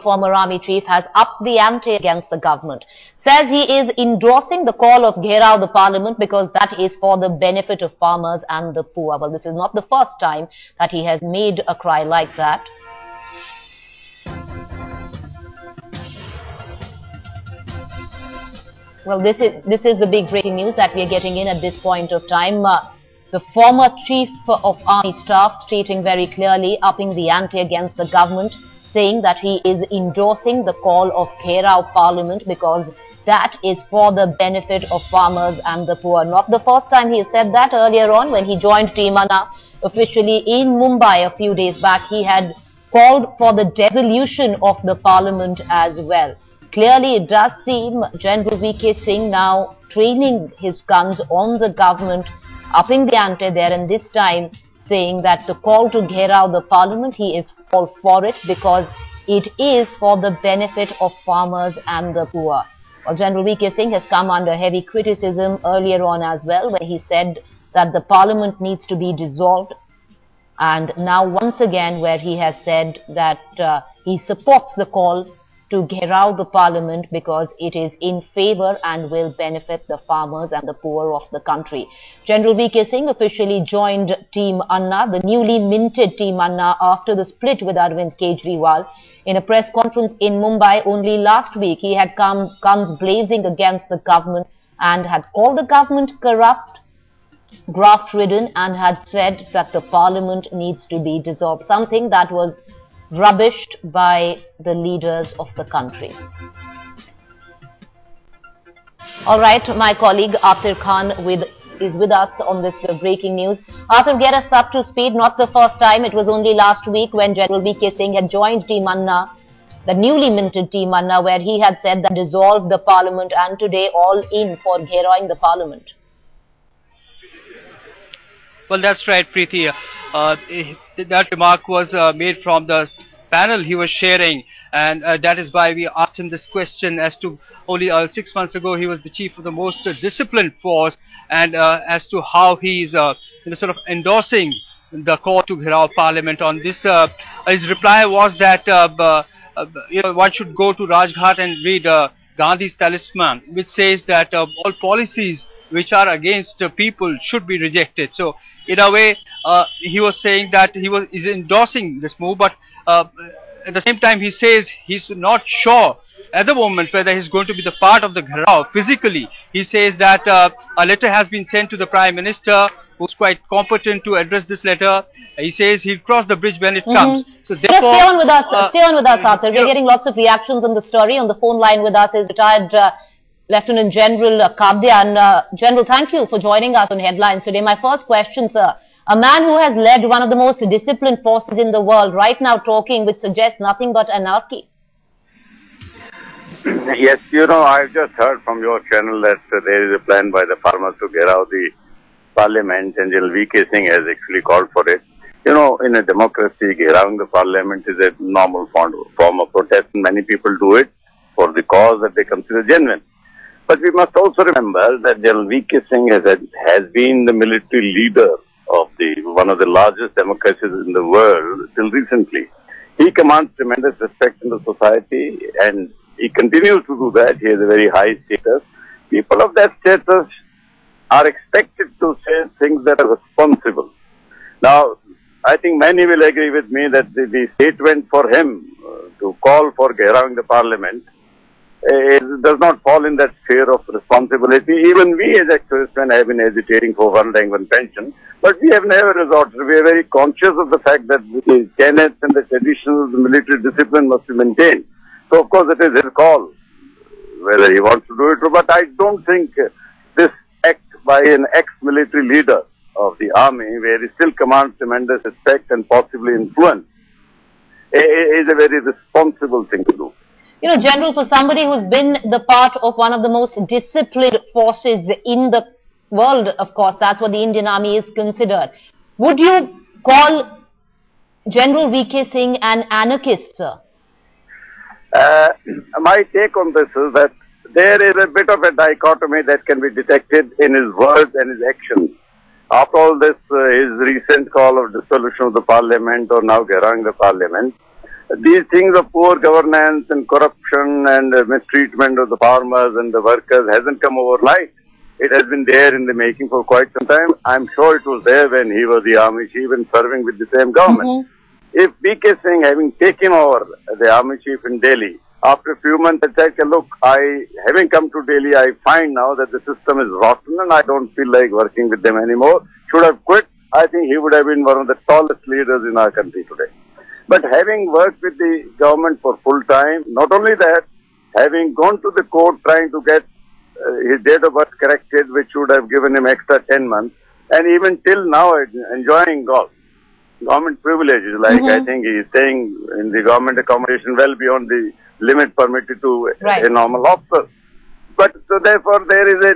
former army chief, has upped the ante against the government. Says he is endorsing the call of gherao the parliament because that is for the benefit of farmers and the poor. Well, this is not the first time that he has made a cry like that. Well, this is the big breaking news that we are getting in at this point of time. The former chief of army staff stating very clearly, upping the ante against the government, saying that he is endorsing the call of gherao parliament because that is for the benefit of farmers and the poor. Not the first time he said that. Earlier on, when he joined Team Anna officially in Mumbai a few days back, he had called for the dissolution of the parliament as well. Clearly, it does seem Gen V.K. Singh now training his guns on the government, upping the ante there, and this time saying that the call to gherao the parliament, he is all for it because it is for the benefit of farmers and the poor. Well, Gen V.K. Singh has come under heavy criticism earlier on as well, where he said that the parliament needs to be dissolved, and now once again where he has said that he supports the call to gherao the parliament because it is in favor and will benefit the farmers and the poor of the country. General V.K. Singh officially joined Team Anna, the newly minted Team Anna, after the split with Arvind Kejriwal. In a press conference in Mumbai only last week, he had come guns blazing against the government and had called the government corrupt, graft-ridden, and had said that the parliament needs to be dissolved, something that was rubbished by the leaders of the country. All right, my colleague Atir Khan is with us on this breaking news. Atir, get us up to speed. Not the first time. It was only last week when General V.K. Singh had joined Team Anna, the newly minted Team Anna, where he had said that dissolve the parliament, and today all in for gheraoing the parliament. Well, that's right, Preeti. That remark was made from the panel he was sharing, and that is why we asked him this question as to only 6 months ago he was the chief of the most disciplined force, and as to how he's sort of endorsing the call to gherao parliament on this. His reply was that one should go to Rajghat and read Gandhi's talisman, which says that all policies which are against people should be rejected. So in a way, he was saying that is endorsing this move, but at the same time he says he's not sure at the moment whether he's going to be the part of the gherao physically. He says that a letter has been sent to the Prime Minister, who's quite competent to address this letter. He says he'll cross the bridge when it comes. So therefore, stay on with us, Atir. We're getting lots of reactions on the story. On the phone line with us is retired Lieutenant General Kadya. And General, thank you for joining us on Headlines today. My first question, sir. A man who has led one of the most disciplined forces in the world right now talking, which suggests nothing but anarchy. Yes, I've just heard from your channel that there is a plan by the farmers to gherao the parliament, and General V.K. Singh has actually called for it. In a democracy, gherauing the parliament is a normal form of protest, and many people do it for the cause that they consider genuine. But we must also remember that General V.K. Singh has been the military leader of one of the largest democracies in the world till recently. He commands tremendous respect in the society, and he continues to do that. He has a very high status. People of that status are expected to say things that are responsible. Now, I think many will agree with me that the statement for him to call for gherauing the parliament does not fall in that sphere of responsibility. Even we as ex-servicemen have been agitating for one rank, one pension, but we have never resorted. We are very conscious of the fact that the tenets and the traditions, the military discipline must be maintained. So, of course, it is his call whether he wants to do it, but I don't think this act by an ex-military leader of the army, where he still commands tremendous respect and possibly influence, is a very responsible thing to do. General, for somebody who's been the part of one of the most disciplined forces in the world, of course, that's what the Indian Army is considered. Would you call General V.K. Singh an anarchist, sir? My take on this is that there is a bit of a dichotomy that can be detected in his words and his actions. After all this, his recent call of dissolution of the parliament, or now gherauing the parliament, these things of poor governance and corruption and mistreatment of the farmers and the workers hasn't come overnight. It has been there in the making for quite some time. I'm sure it was there when he was the army chief and serving with the same government. If V.K. Singh, having taken over the army chief in Delhi, after a few months, I said, look, having come to Delhi, I find now that the system is rotten and I don't feel like working with them anymore. Should have quit. I think he would have been one of the tallest leaders in our country today. But having worked with the government for full time, not only that, having gone to the court trying to get his date of birth corrected, which would have given him extra 10 months, and even till now enjoying government privileges, like I think he is staying in the government accommodation well beyond the limit permitted to a normal officer. But so therefore there is a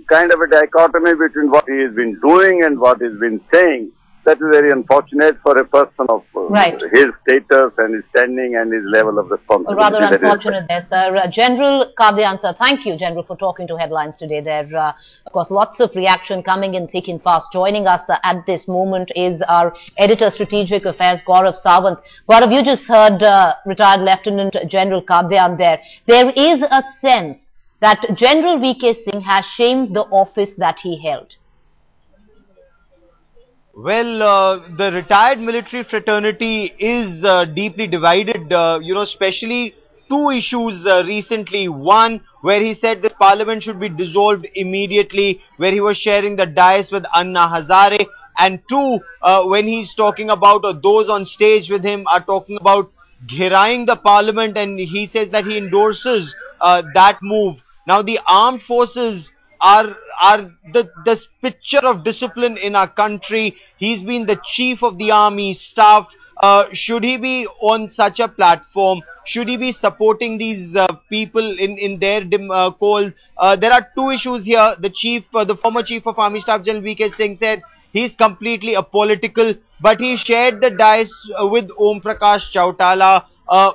kind of a dichotomy between what he has been doing and what he has been saying. That is very unfortunate for a person of his status and his standing and his level of responsibility. Rather unfortunate there, sir. General Kadian, sir, thank you, General, for talking to Headlines today. There, of course, lots of reaction coming in thick and fast. Joining us at this moment is our Editor Strategic Affairs, Gaurav Sawant. Gaurav, you just heard retired Lieutenant General Kadian there. There is a sense that General V.K. Singh has shamed the office that he held. Well, the retired military fraternity is deeply divided, especially two issues recently. One, where he said that Parliament should be dissolved immediately, where he was sharing the dais with Anna Hazare. And two, when he's talking about, or those on stage with him are talking about gheraing the Parliament, and he says that he endorses that move. Now, the armed forces are the picture of discipline in our country. He's been the chief of the army staff. Should he be on such a platform? Should he be supporting these people in their call? There are two issues here. The former chief of army staff, Gen V.K. Singh, said he's completely apolitical, but he shared the dais with Om Prakash Chautala.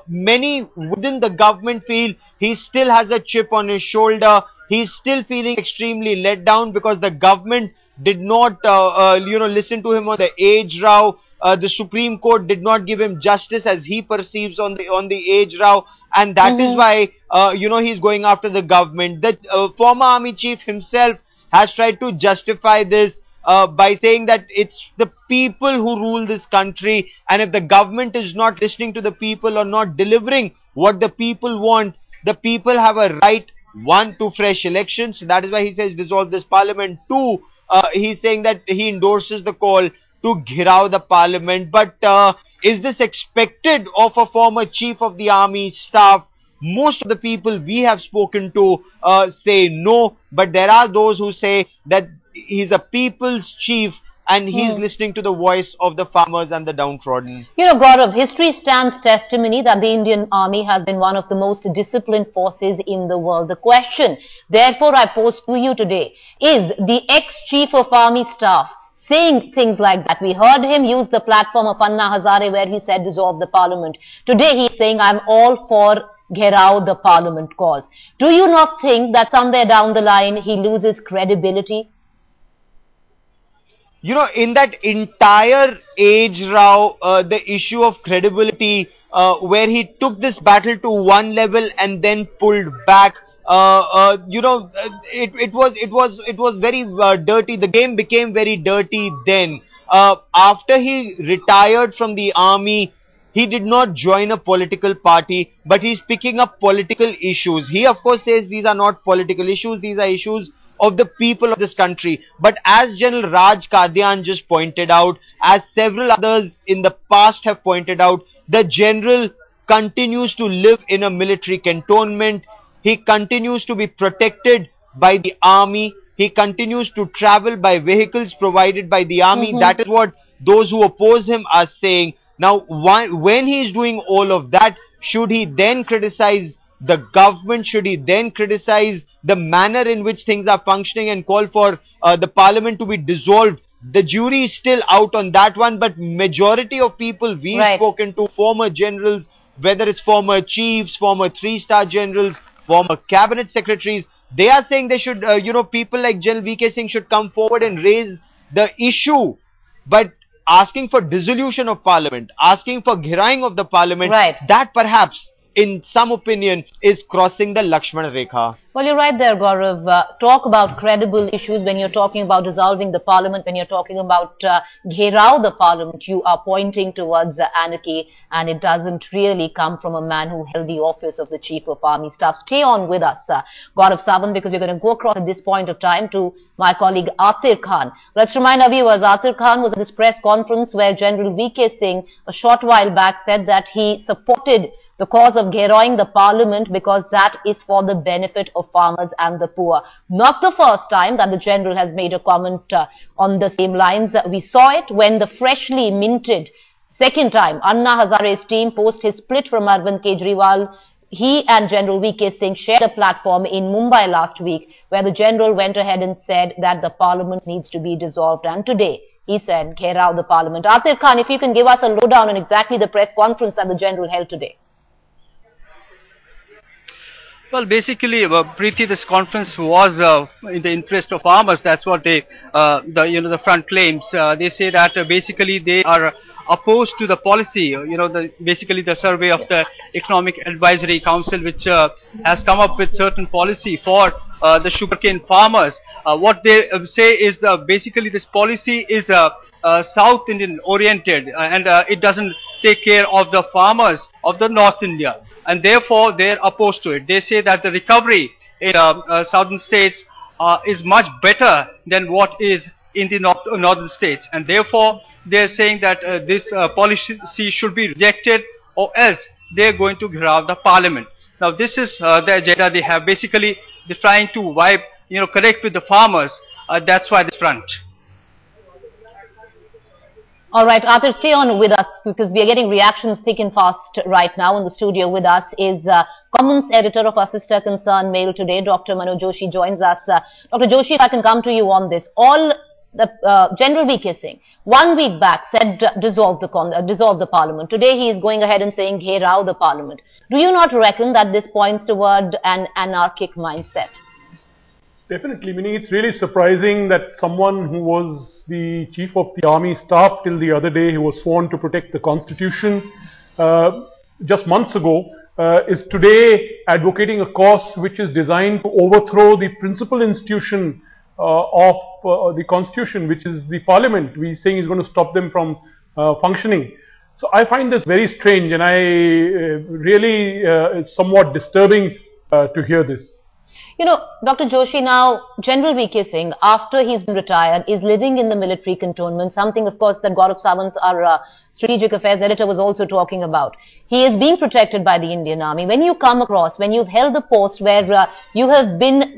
Many within the government feel he still has a chip on his shoulder. He's still feeling extremely let down because the government did not, listen to him on the age row. The Supreme Court did not give him justice as he perceives on the age row, and that is why, he's going after the government. The former army chief himself has tried to justify this by saying that it's the people who rule this country, and if the government is not listening to the people or not delivering what the people want, the people have a right, one, to fresh elections. That is why he says dissolve this parliament. Two, he's saying that he endorses the call to gherao the parliament. But is this expected of a former chief of the army staff? Most of the people we have spoken to say no, but there are those who say that he's a people's chief and he's listening to the voice of the farmers and the downtrodden. You know, Gaurav, history stands testimony that the Indian Army has been one of the most disciplined forces in the world. The question, therefore, I pose to you today, is the ex-chief of army staff saying things like that? We heard him use the platform of Anna Hazare where he said dissolve the parliament. Today he's saying I'm all for gherao the parliament cause. Do you not think that somewhere down the line he loses credibility? You know, in that entire age row, the issue of credibility, where he took this battle to one level and then pulled back, it was very dirty. The game became very dirty then. After he retired from the army, he did not join a political party, but he's picking up political issues. He, of course, says these are not political issues, these are issues of the people of this country. But as General Raj Kadian just pointed out, as several others in the past have pointed out, the general continues to live in a military cantonment. He continues to be protected by the army. He continues to travel by vehicles provided by the army. That is what those who oppose him are saying. Now, when he is doing all of that, should he then criticize the government? Should he then criticize the manner in which things are functioning and call for the parliament to be dissolved? The jury is still out on that one, but majority of people we've spoken to, former generals, whether it's former chiefs, former three-star generals, former cabinet secretaries, they are saying they should, people like Gen V.K. Singh should come forward and raise the issue. But asking for dissolution of parliament, asking for gherauing of the parliament, Right. that perhaps, in some opinion, is crossing the Lakshmana Rekha. Well, you're right there, Gaurav. Talk about credible issues when you're talking about dissolving the parliament, when you're talking about gherao the parliament, you are pointing towards anarchy, and it doesn't really come from a man who held the office of the Chief of Army Staff. Stay on with us, Gaurav Sawant, because we're going to go across at this point of time to my colleague Atir Khan. Let's remind our viewers, Atir Khan was at this press conference where General V.K. Singh a short while back said that he supported the cause of gheroing the parliament because that is for the benefit of farmers and the poor. Not the first time that the general has made a comment on the same lines. We saw it when the freshly minted second time Anna Hazare's team post his split from Arvind Kejriwal. He and General V.K. Singh shared a platform in Mumbai last week where the general went ahead and said that the parliament needs to be dissolved, and today he said gherao the parliament. Atir Khan, if you can give us a lowdown on exactly the press conference that the general held today. Well, basically, Preeti, this conference was in the interest of farmers. That's what they, the front claims. They say that basically they are opposed to the policy. Basically the survey of the Economic Advisory Council, which has come up with certain policy for the sugarcane farmers. What they say is basically this policy is South Indian oriented, and it doesn't take care of the farmers of the North India, and therefore they're opposed to it. They say that the recovery in southern states is much better than what is in the northern states, and therefore they're saying that this policy should be rejected, or else they're going to gherao the parliament. Now this is the agenda they have. Basically they're trying to connect with the farmers. That's why this front. All right, Arthur, stay on with us because we are getting reactions thick and fast right now. In the studio with us is comments editor of our sister concern Mail Today, Dr. Manoj Joshi joins us. Dr. Joshi, if I can come to you on this. General V.K. Singh 1 week back said dissolve the parliament. Today he is going ahead and saying gherao the parliament. Do you not reckon that this points toward an anarchic mindset? Definitely, meaning it's really surprising that someone who was the chief of the army staff till the other day, who was sworn to protect the constitution just months ago, is today advocating a cause which is designed to overthrow the principal institution of the constitution, which is the parliament. He's saying he's going to stop them from functioning. So I find this very strange, and really it's somewhat disturbing to hear this. Dr. Joshi, now General V.K. Singh, after he's been retired, is living in the military cantonment, something of course that Gaurav Sawant, our strategic affairs editor, was also talking about. He is being protected by the Indian Army. When you come across, when you've held the post where you have been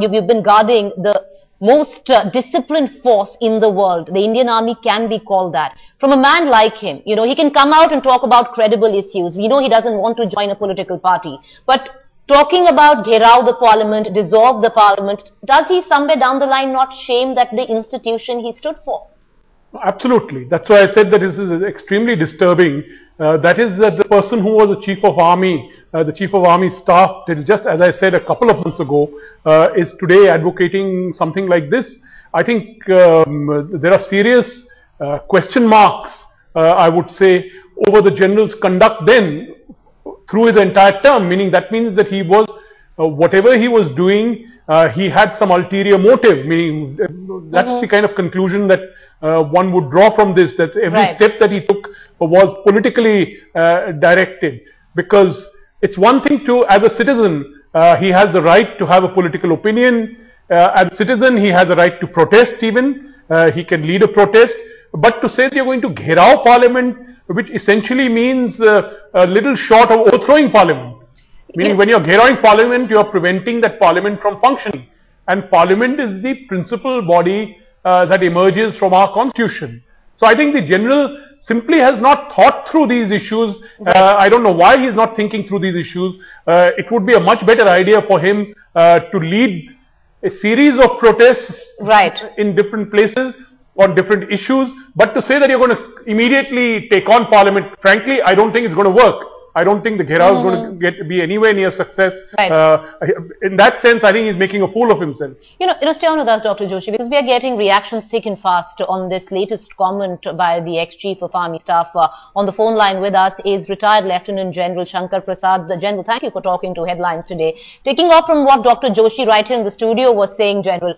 you've been guarding the most disciplined force in the world, the Indian Army can be called that. From a man like him, he can come out and talk about credible issues. We know he doesn't want to join a political party, but talking about gherao the parliament, dissolve the parliament, does he somewhere down the line not shame that the institution he stood for? Absolutely. That's why I said that this is extremely disturbing. That is that the person who was the chief of army, the chief of army staff, till just as I said a couple of months ago, is today advocating something like this. I think there are serious question marks, I would say, over the general's conduct then, through his entire term, meaning that means that he was, whatever he was doing, he had some ulterior motive, meaning that's the kind of conclusion that one would draw from this, that every step that he took was politically directed. Because it's one thing to, as a citizen, he has the right to have a political opinion. As a citizen, he has a right to protest even. He can lead a protest. But to say that you're going to gherao parliament, which essentially means a little short of overthrowing parliament. Meaning when you're gheroing parliament, you're preventing that parliament from functioning. And parliament is the principal body that emerges from our constitution. So I think the general simply has not thought through these issues. I don't know why he's not thinking through these issues. It would be a much better idea for him to lead a series of protests in different places on different issues, but to say that you're going to immediately take on parliament, frankly, I don't think it's going to work. I don't think the gherao is going to be anywhere near success. Right. In that sense, I think he's making a fool of himself. Stay on with us, Dr. Joshi, because we are getting reactions thick and fast on this latest comment by the ex-chief of army staff. On the phone line with us is retired Lieutenant General Shankar Prasad. General, thank you for talking to Headlines today. Taking off from what Dr. Joshi right here in the studio was saying, General,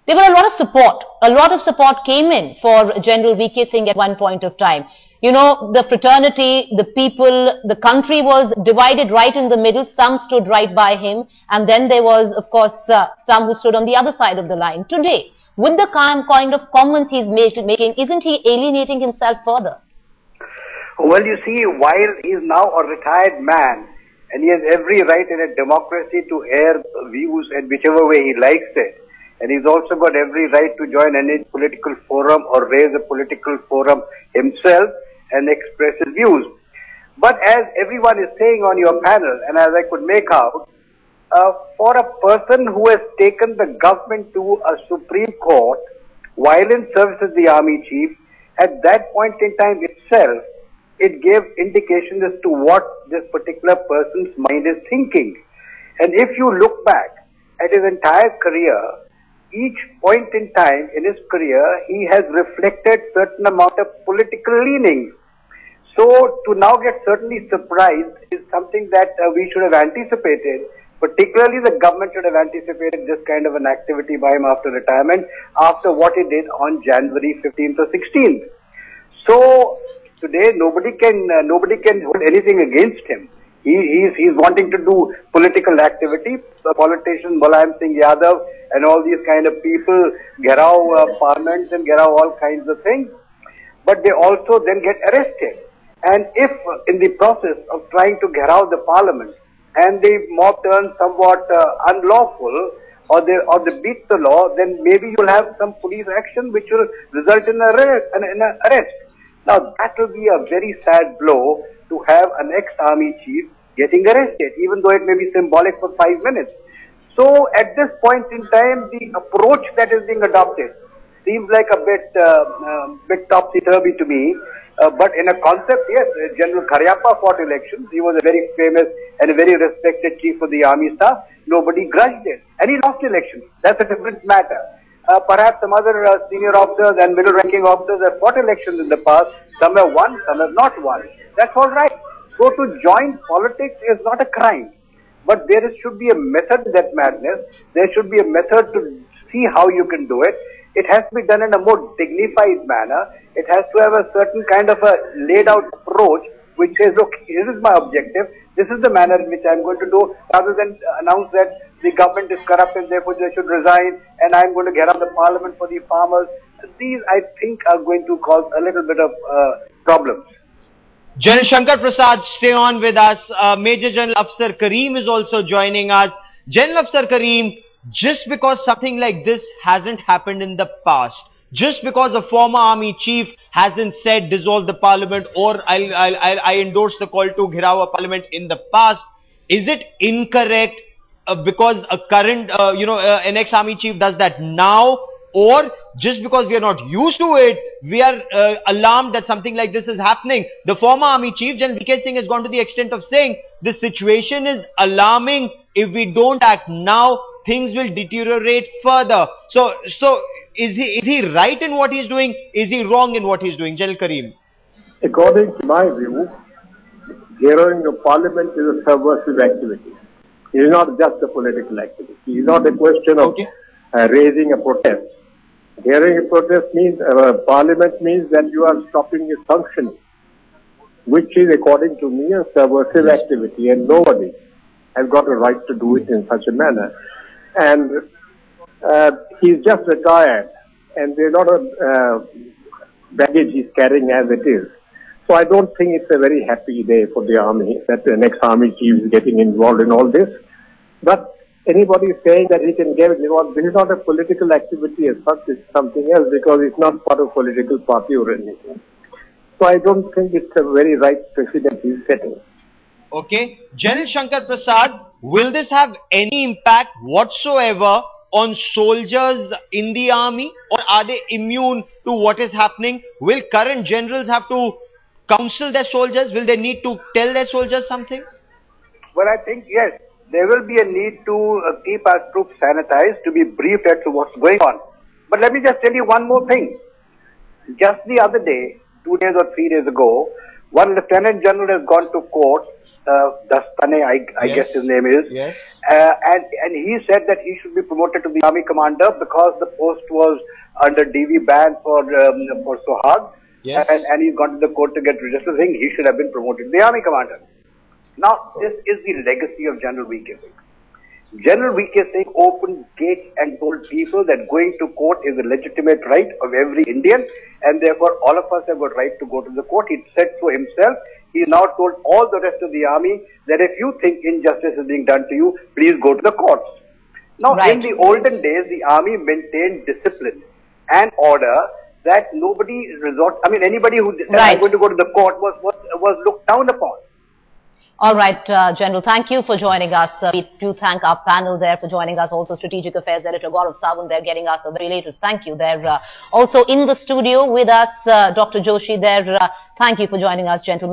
there were a lot of support. A lot of support came in for General V.K. Singh at one point of time. The fraternity, the people, the country was divided right in the middle. Some stood right by him. And then there was, of course, some who stood on the other side of the line. Today, with the kind of comments he's making, isn't he alienating himself further? Well, you see, while he is now a retired man, and he has every right in a democracy to air views in whichever way he likes it, and he's also got every right to join any political forum or raise a political forum himself and express his views. But as everyone is saying on your panel, and as I could make out, for a person who has taken the government to a Supreme Court while in service as the army chief, at that point in time itself, it gave indication as to what this particular person's mind is thinking. And if you look back at his entire career, each point in time in his career, he has reflected certain amount of political leanings. So to now get certainly surprised is something that we should have anticipated. Particularly the government should have anticipated this kind of an activity by him after retirement, after what he did on January 15th or 16th. So today nobody can hold anything against him. He's wanting to do political activity. The politician Mulayam Singh Yadav and all these kind of people, gherao parliaments and gherao all kinds of things. But they also then get arrested. And if in the process of trying to gherao the parliament and the mob turns somewhat unlawful or they beat the law, then maybe you'll have some police action which will result in an arrest. Now that will be a very sad blow to have an ex-army chief getting arrested, even though it may be symbolic for 5 minutes. So at this point in time, the approach that is being adopted seems like a bit topsy-turvy to me. But in a concept, yes, General Karyappa fought elections. He was a very famous and a very respected chief of the army staff. Nobody grudged it. And he lost elections. That's a different matter. Perhaps some other senior officers and middle-ranking officers have fought elections in the past. Some have won, some have not won. That's all right. So to join politics is not a crime. But there should be a method to that madness. There should be a method to see how you can do it. It has to be done in a more dignified manner. It has to have a certain kind of a laid out approach which says, look, this is my objective. This is the manner in which I'm going to do, rather than announce that the government is corrupt and therefore they should resign and I'm going to get up the parliament for the farmers. These, I think, are going to cause a little bit of problems. General Shankar Prasad, stay on with us. Major General Afsar Karim is also joining us. General Afsar Karim, just because something like this hasn't happened in the past, just because a former army chief hasn't said dissolve the parliament or I endorse the call to gherao a parliament in the past, is it incorrect because a current, an ex-army chief does that now, or just because we are not used to it, we are alarmed that something like this is happening? The former army chief, Gen V.K. Singh, has gone to the extent of saying this situation is alarming. If we don't act now, things will deteriorate further. So is he right in what he's doing? Is he wrong in what he's doing? General Karim. According to my view, gheroing a parliament is a subversive activity. It is not just a political activity. It is not a question of raising a protest. Gheroing a protest means, parliament means that you are stopping its functioning, which is, according to me, a subversive activity, and nobody has got a right to do it in such a manner. And he's just retired, and there's a lot of baggage he's carrying as it is. So I don't think it's a very happy day for the army that the next army chief is getting involved in all this. But anybody saying that he can get involved, this is not a political activity as such, it's something else, because it's not part of political party or anything. So I don't think it's a very right precedent he's setting. Okay. General Shankar Prasad, will this have any impact whatsoever on soldiers in the army, or are they immune to what is happening? Will current generals have to counsel their soldiers? Will they need to tell their soldiers something? Well, I think, yes, there will be a need to keep our troops sanitized, to be briefed as to what's going on. But let me just tell you one more thing. Just the other day, 2 days or 3 days ago, one lieutenant general has gone to court, Dastane, I guess his name is, and he said that he should be promoted to the army commander because the post was under DV ban for Sohag, and he's gone to the court to get registered, saying he should have been promoted to the army commander. Now, this is the legacy of General V.K. Singh. General V.K. Singh opened gates and told people that going to court is a legitimate right of every Indian, and therefore all of us have a right to go to the court. He said so himself. He now told all the rest of the army that if you think injustice is being done to you, please go to the courts. Now, in the olden days, the army maintained discipline and order that nobody anybody who said I'm going to go to the court was looked down upon. All right, General, thank you for joining us. We do thank our panel there for joining us. Also, Strategic Affairs Editor Gaurav Sawant there getting us the very latest. Thank you there. Also in the studio with us, Dr. Joshi there. Thank you for joining us, gentlemen.